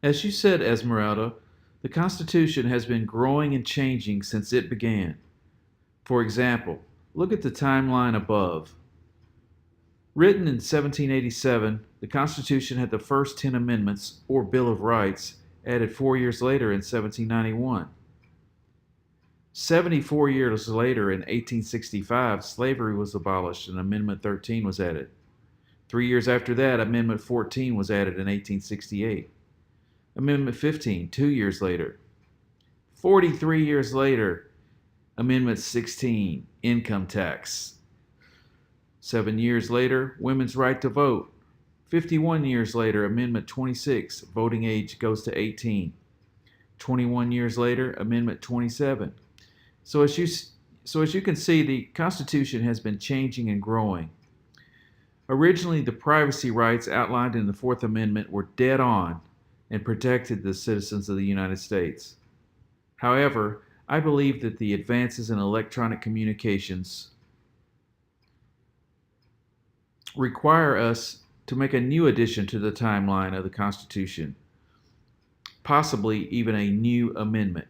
As you said, Esmeralda, the Constitution has been growing and changing since it began. For example, look at the timeline above. Written in 1787, the Constitution had the first 10 amendments, or Bill of Rights, added 4 years later in 1791. 74 years later, in 1865, slavery was abolished and Amendment 13 was added. 3 years after that, Amendment 14 was added in 1868. Amendment 15, 2 years later. 43 years later, Amendment 16, income tax. 7 years later, women's right to vote. 51 years later, Amendment 26, voting age goes to 18. 21 years later, Amendment 27. So as you can see, the Constitution has been changing and growing. Originally, the privacy rights outlined in the Fourth Amendment were dead on and protected the citizens of the United States. However, I believe that the advances in electronic communications require us to make a new addition to the timeline of the Constitution, possibly even a new amendment.